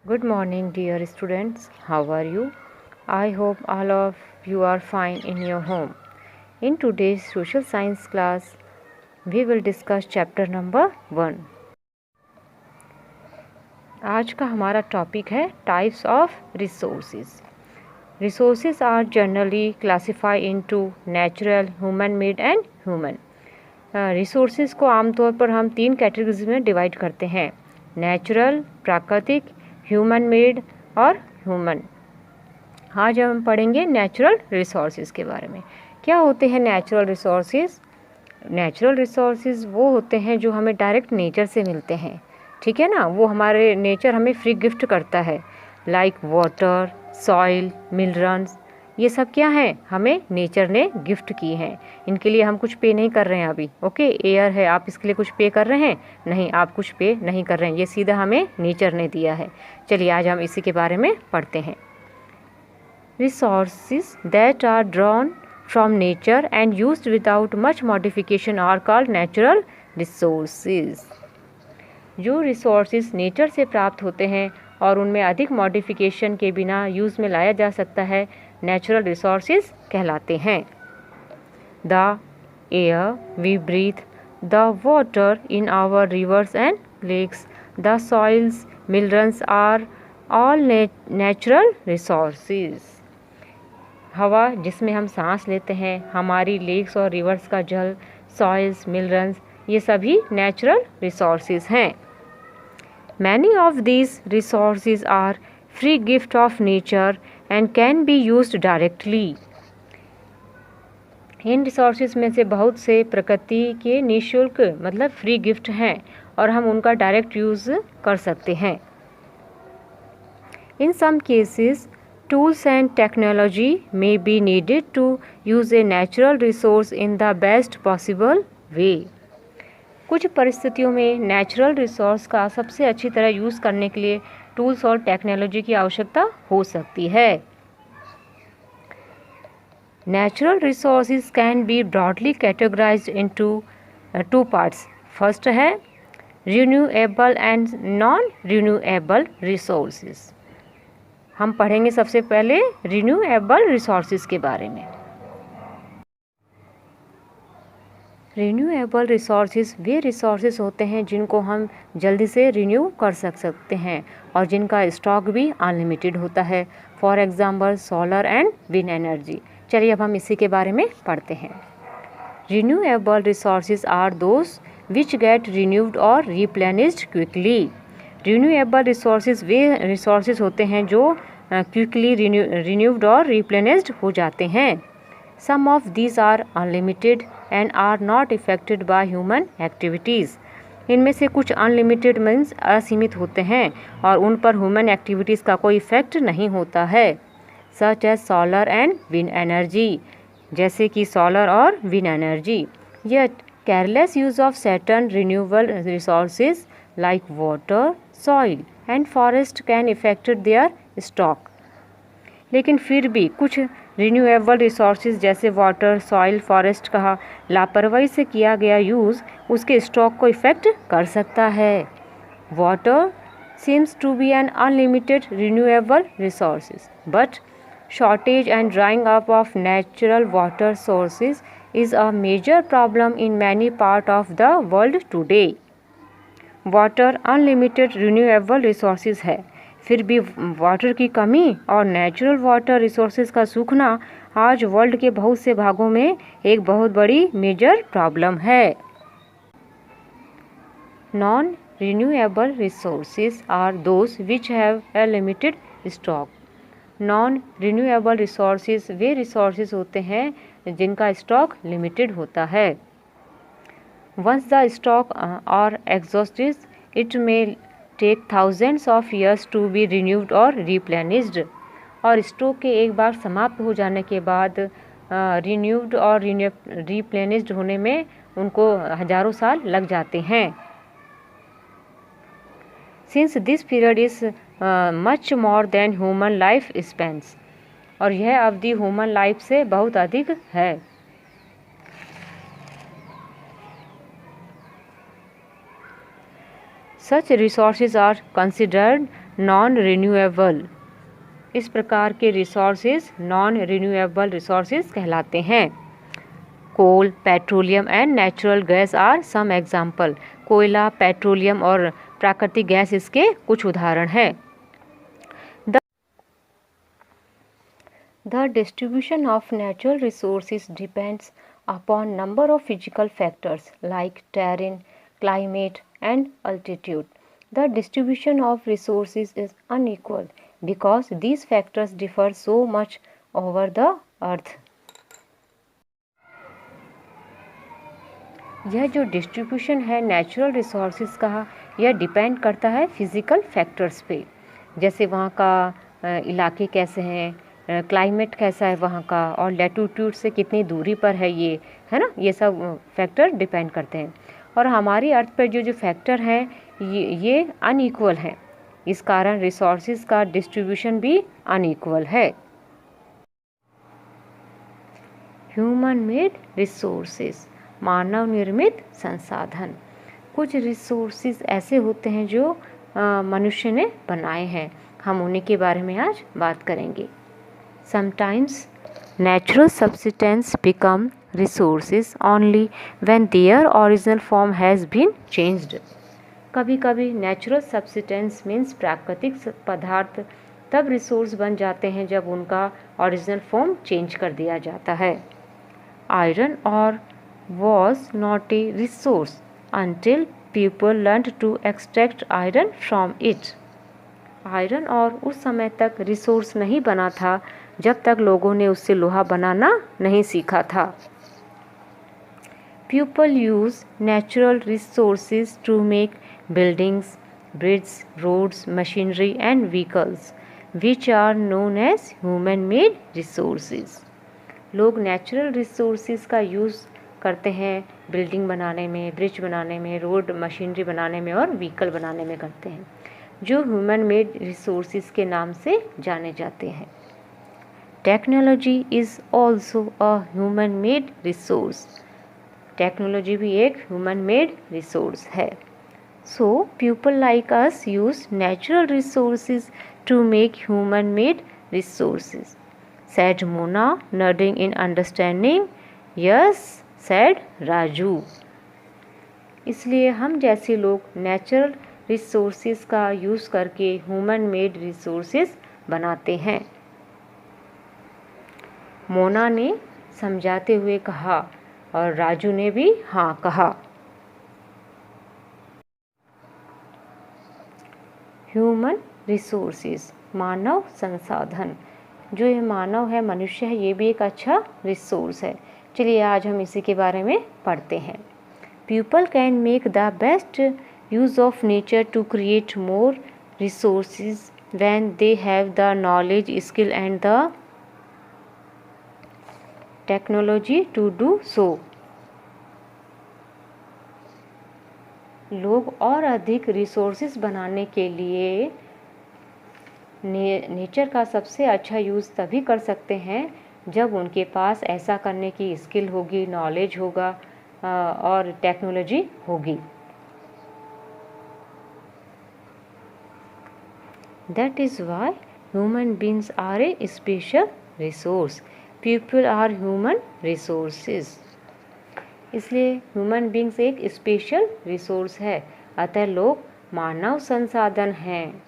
Good morning, dear students. How are you? I hope all of you are fine in your home. In today's social science class, we will discuss chapter number 1. आज का हमारा topic है types of resources. Resources are generally classified into natural, human made and human. Resources को आमतौर पर हम 3 categories में divide करते हैं: नेचुरल, प्राकृतिक, ह्यूमन मेड और ह्यूमन. आज हम पढ़ेंगे नेचुरल रिसोर्सेज के बारे में. क्या होते हैं नेचुरल रिसोर्सेज? नेचुरल रिसोर्सेज वो होते हैं जो हमें डायरेक्ट नेचर से मिलते हैं. ठीक है ना, वो हमारे नेचर हमें फ्री गिफ्ट करता है. लाइक वाटर, सॉइल, मिनरल्स, ये सब क्या है, हमें नेचर ने गिफ्ट की हैं. इनके लिए हम कुछ पे नहीं कर रहे हैं अभी. ओके, एयर है, आप इसके लिए कुछ पे कर रहे हैं? नहीं, आप कुछ पे नहीं कर रहे हैं, ये सीधा हमें नेचर ने दिया है. चलिए आज हम इसी के बारे में पढ़ते हैं. Resources that are drawn from nature and used without much modification are called natural resources. जो रिसोर्सेज नेचर से प्राप्त होते हैं और उनमें अधिक मॉडिफिकेशन के बिना यूज़ में लाया जा सकता है, नेचुरल रिसोर्सेज कहलाते हैं. The air we breathe, the water in our rivers and lakes, the soils, minerals are all natural resources. हवा जिसमें हम सांस लेते हैं, हमारी लेक्स और रिवर्स का जल, सॉइल्स, मिनरल्स, ये सभी नेचुरल रिसोर्सेज हैं. Many of these resources are free gift of nature and can be used directly. In resources में से बहुत से प्रकृति के निःशुल्क मतलब फ्री गिफ्ट हैं और हम उनका डायरेक्ट यूज़ कर सकते हैं. In some cases, tools and technology may be needed to use a natural resource in the best possible way. कुछ परिस्थितियों में नेचुरल रिसोर्स का सबसे अच्छी तरह यूज़ करने के लिए टूल्स और टेक्नोलॉजी की आवश्यकता हो सकती है. Natural resources can be broadly categorised into 2 parts. First है renewable and non renewable resources. हम पढ़ेंगे सबसे पहले रिन्यूएबल रिसोर्सेज के बारे में. रिन्यूएबल रिसोर्सेज वे रिसोर्सेज होते हैं जिनको हम जल्दी से रिन्यू कर सकते हैं और जिनका स्टॉक भी अनलिमिटेड होता है. For example solar and wind energy. चलिए अब हम इसी के बारे में पढ़ते हैं. Renewable resources are those which get renewed और रिप्लेनिश्ड क्विकली. रिन्यूएबल रिसोर्सेज वे रिसोर्सेज होते हैं जो क्विकली रिन्यूड और रिप्लेनिश्ड हो जाते हैं. Some of these are unlimited and are not affected by human activities. इनमें से कुछ अनलिमिटेड मीन्स असीमित होते हैं और उन पर ह्यूमन एक्टिविटीज़ का कोई इफेक्ट नहीं होता है. Such as solar and wind energy, जैसे कि सोलर और wind energy. Yet careless use of certain renewable resources like water, soil and forest can affect their stock. लेकिन फिर भी कुछ रिन्यूएबल रिसोर्सेज जैसे वाटर, सॉइल, फॉरेस्ट का लापरवाही से किया गया यूज़ उसके स्टॉक को इफ़ेक्ट कर सकता है. Water seems to be an unlimited renewable resources but shortage and drying up of natural water sources is a major problem in many part of the world today. Water unlimited renewable resources है, फिर भी water की कमी और natural water resources का सूखना आज world के बहुत से भागों में एक बहुत बड़ी मेजर प्रॉब्लम है. Non renewable resources are those which have a limited stock. Non renewable resources वे रिसोर्सेज होते हैं जिनका स्टॉक लिमिटेड होता है. Once the stock are exhausted it may take thousands of years to be renewed और replenished. और stock के एक बार समाप्त हो जाने के बाद रिन्यूड और रिप्लेनिश्ड होने में उनको हजारों साल लग जाते हैं. Since this period is much more than human life Spence. और यह अवधि ह्यूमन लाइफ से बहुत अधिक है. Such resources are considered non renewable. इस प्रकार के रिसोर्सेज नॉन रिन्यूएबल रिसोर्सेज कहलाते हैं। Coal, petroleum and natural gas are some example. कोयला, पेट्रोलियम और प्राकृतिक गैस इसके कुछ उदाहरण हैं। The distribution of natural resources depends upon number of physical factors like terrain, climate, and altitude. The distribution of resources is unequal because these factors differ so much over the earth. यह जो distribution है natural resources का, यह depend करता है physical factors पे, जैसे वहाँ का इलाके कैसे हैं, क्लाइमेट कैसा है वहाँ का, और लैटिट्यूड से कितनी दूरी पर है ये, है ना, ये सब फैक्टर डिपेंड करते हैं। और हमारी अर्थ पर जो फैक्टर हैं ये अनइक्वल हैं, इस कारण रिसोर्सेज का डिस्ट्रीब्यूशन भी अनइक्वल है। ह्यूमन मेड रिसोर्सेज, मानव निर्मित संसाधन। कुछ रिसोर्सेज ऐसे होते हैं जो मनुष्य ने बनाए हैं, हम उन्हीं के बारे में आज बात करेंगे। Sometimes natural substance become resources only when their original form has been changed. कभी कभी नेचुरल सब्सटेंस मीन्स प्राकृतिक पदार्थ तब रिसोर्स बन जाते हैं जब उनका ओरिजिनल फॉर्म चेंज कर दिया जाता है। आयरन और was not a resource until people learned to extract iron from it. Iron और उस समय तक रिसोर्स नहीं बना था जब तक लोगों ने उससे लोहा बनाना नहीं सीखा था। People use natural resources to make buildings, bridges, roads, machinery and vehicles, which are known as human-made resources. लोग नेचुरल रिसोर्सेज का यूज़ करते हैं बिल्डिंग बनाने में, ब्रिज बनाने में, रोड मशीनरी बनाने में और व्हीकल बनाने में करते हैं, जो ह्यूमन मेड रिसोर्सेज के नाम से जाने जाते हैं। Technology is also a human made resource. Technology भी एक ह्यूमन मेड रिसोर्स है। So people like us use natural resources to make human made resources, said Mona, nodding in understanding. Yes, said Raju. इसलिए हम जैसे लोग नेचुरल रिसोर्सेज का use करके human made resources बनाते हैं। मोना ने समझाते हुए कहा और राजू ने भी हाँ कहा। ह्यूमन रिसोर्सेज, मानव संसाधन। जो ये मानव है, मनुष्य है, ये भी एक अच्छा रिसोर्स है। चलिए आज हम इसी के बारे में पढ़ते हैं। People can make the best use of nature to create more resources when they have the knowledge, skill and the technology to do so. लोग और अधिक रिसोर्सेज बनाने के लिए नेचर का सबसे अच्छा यूज़ तभी कर सकते हैं जब उनके पास ऐसा करने की स्किल होगी, नॉलेज होगा और टेक्नोलॉजी होगी। That is why human beings are a special resource. People are human resources. इसलिए ह्यूमन बींग्स एक स्पेशल रिसोर्स है, अतः लोग मानव संसाधन हैं।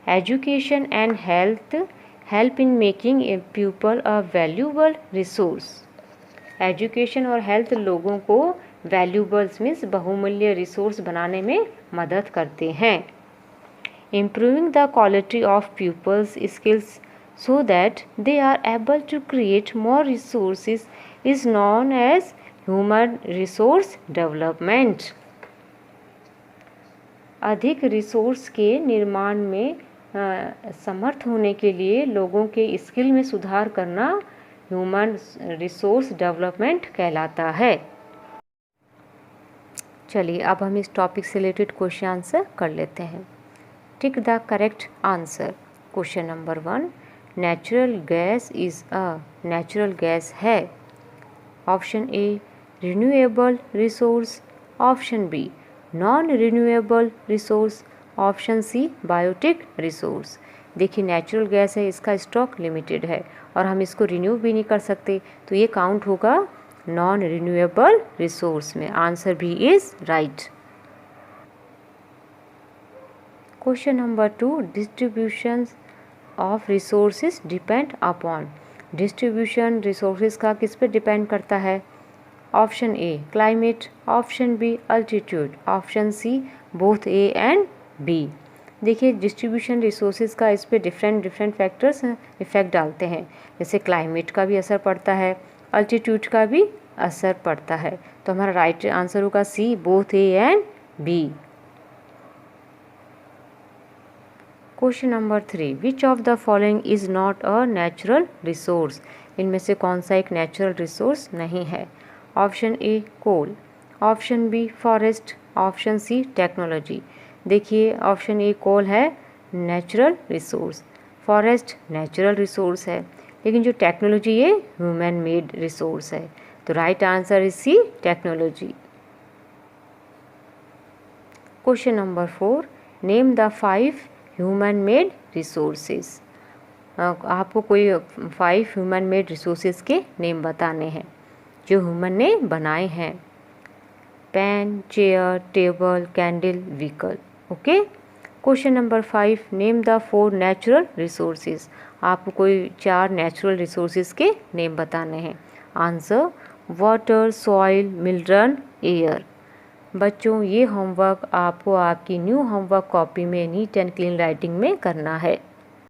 Education and health help in making a people a valuable resource. Education और हेल्थ लोगों को वैल्यूबल्स मीन्स बहुमूल्य रिसोर्स बनाने में मदद करते हैं। Improving the quality of people's skills so that they are able to create more resources is known as human resource development. अधिक रिसोर्स के निर्माण में समर्थ होने के लिए लोगों के स्किल में सुधार करना ह्यूमन रिसोर्स डेवलपमेंट कहलाता है। चलिए अब हम इस टॉपिक से रिलेटेड क्वेश्चन आंसर कर लेते हैं। Tick the correct answer. Question number 1, natural gas is a, natural gas है। Option A renewable resource, option B non renewable resource, option C biotic resource. देखिए नेचुरल गैस है, इसका stock limited है और हम इसको रिन्यू भी नहीं कर सकते, तो ये काउंट होगा नॉन रिन्यूएबल रिसोर्स में। आंसर भी is right. Question number 2, distribution of resources depend upon. Distribution resources का किस पे डिपेंड करता है? Option A climate, option B altitude, option C both A and B. देखिए डिस्ट्रीब्यूशन रिसोर्सेज का इस पे डिफरेंट फैक्टर्स इफ़ेक्ट डालते हैं, जैसे क्लाइमेट का भी असर पड़ता है, अल्टीट्यूड का भी असर पड़ता है। तो हमारा राइट आंसर होगा C both A and B. Question number 3, which of the following is not a natural resource. इनमें से कौन सा एक नेचुरल रिसोर्स नहीं है? Option A coal, option B forest, option C technology. देखिए ऑप्शन ए कोल है natural resource, forest natural resource है, लेकिन जो टेक्नोलॉजी ये ह्यूमन मेड रिसोर्स है। तो right answer is C technology. Question number 4, name the 5 human made resources. आपको कोई 5 ह्यूमन मेड रिसोर्सेज के नेम बताने हैं जो ह्यूमन ने बनाए हैं। Pen, chair, table, candle, vehicle. Okay. Question number 5, name the 4 natural resources. आपको कोई 4 नेचुरल रिसोर्सेज के नेम बताने हैं। Answer water, soil, mineral, air. बच्चों ये होमवर्क आपको आपकी न्यू होमवर्क कॉपी में नीट एंड क्लीन राइटिंग में करना है।